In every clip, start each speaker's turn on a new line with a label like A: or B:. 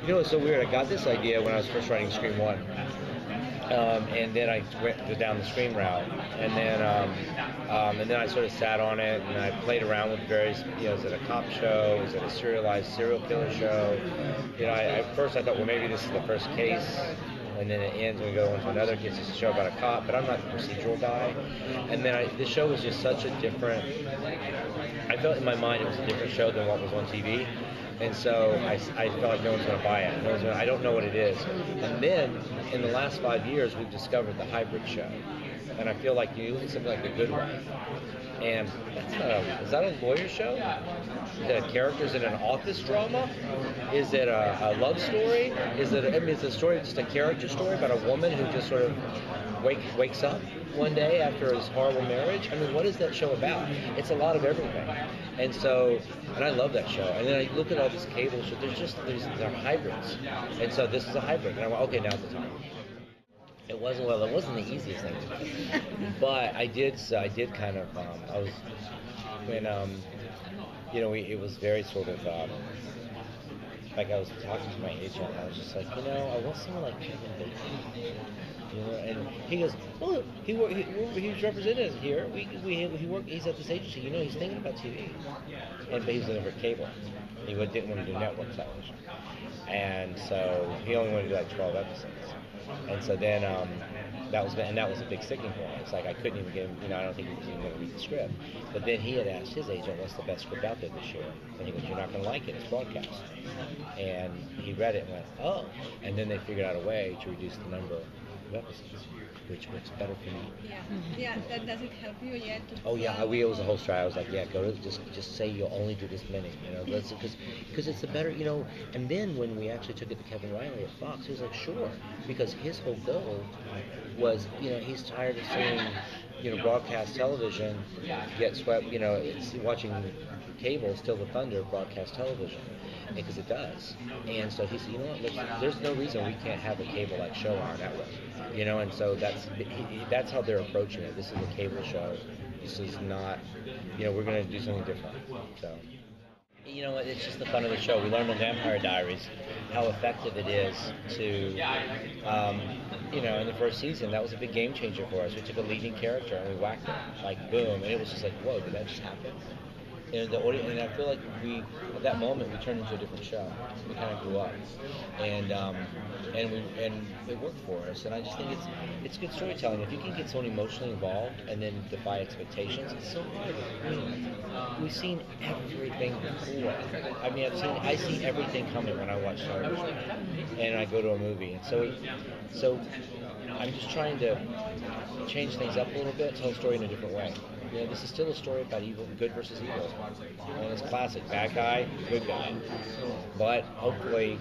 A: You know, it's so weird. I got this idea when I was first writing Scream 1. And then I went down the Scream route, and then I sort of sat on it, and I played around with various, is it a cop show, is it a serialized serial killer show? At first I thought, well, maybe this is the first case, and then it ends and we go into another case. It's a show about a cop, but I'm not the procedural guy. And then the show was just such a different. I felt in my mind it was a different show than what was on TV. And so I felt like no one's going to buy it. I don't know what it is. And then in the last 5 years, we've discovered the hybrid show. And I feel like you look at something like The Good Wife. And is that a lawyer show? Is it characters in an office drama? Is it a love story? Is it? It's a story, just a character story about a woman who just sort of wakes up one day after his horrible marriage. I mean, what is that show about? It's a lot of everything. And I love that show. And then I look at all these cable shows. They're hybrids. And so this is a hybrid. And I went, okay, now's the time. It wasn't the easiest thing to do, but I did kind of. I was when it was very sort of like I was talking to my agent. I was just like, I want someone like Kevin Bacon. And he goes, well, he's represented here. He's at this agency. He's thinking about TV, but he was looking for cable. He didn't want to do network television, and so he only wanted to do like 12 episodes. And so then that was a big sticking point. It's like I couldn't even get him. I don't think he was even going to read the script. But then he had asked his agent, "What's the best script out there this year?" And he goes, "You're not going to like it. It's broadcast." And he read it and went, "Oh!" And then they figured out a way to reduce the number of episodes, which works better for me.
B: Yeah. That doesn't help you yet.
A: Oh yeah, it was a whole strategy. I was like, yeah, go to just say you'll only do this many, because it's the better, And then when we actually took it to Kevin Riley at Fox, he was like, sure, because his whole goal was, he's tired of seeing, broadcast television get swept, it's watching cable steal the thunder of broadcast television. Because it does. And so he said, you know what, there's no reason we can't have a cable-like show on our network. And so that's how they're approaching it. This is a cable show. This is not, we're going to do something different. So, it's just the fun of the show. We learned on Vampire Diaries how effective it is to, in the first season, that was a big game changer for us. We took a leading character and we whacked it, like boom, and it was just like, whoa, did that just happen? And the audience, and I feel like at that moment, we turned into a different show. We kind of grew up, and it worked for us. And I just think it's good storytelling. If you can get someone emotionally involved and then defy expectations, it's so good. I mean, we've seen everything before. I mean, I see everything coming when I watch television, and I go to a movie. And so I'm just trying to change things up a little bit, tell a story in a different way. This is still a story about good versus evil. And it's classic, bad guy, good guy. But hopefully,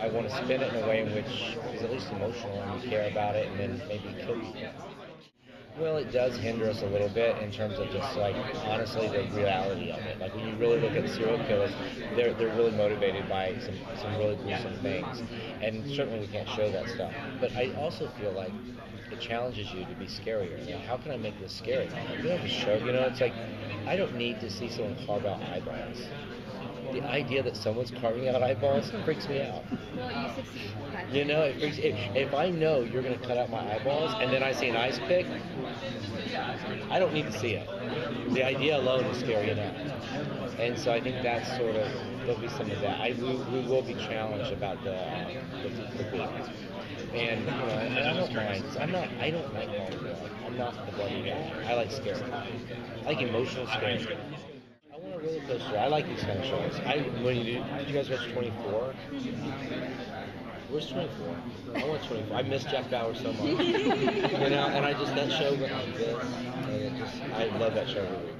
A: I want to spin it in a way in which is at least emotional and you care about it and then maybe kill you. Well, it does hinder us a little bit in terms of just honestly, the reality of it. Like when you really look at serial killers, they're really motivated by some really gruesome things. And certainly we can't show that stuff. But I also feel like it challenges you to be scarier. How can I make this scary? You don't have to show, it's like, I don't need to see someone carve out eyeballs. The idea that someone's carving out eyeballs freaks me out.
B: Well, you succeed.
A: It freaks. If I know you're going to cut out my eyeballs and then I see an ice pick, I don't need to see it. The idea alone is scary enough. And so I think that's there'll be some of that. We will be challenged about the beat. And I don't mind. I don't like horror. I'm not the bloody guy. I like scary. I like emotional scary. I want a roller coaster. I like these kind of shows. Did you guys watch 24? Where's 24? I want 24. I miss Jack Bauer so much. And that show went like this. And I love that show every week.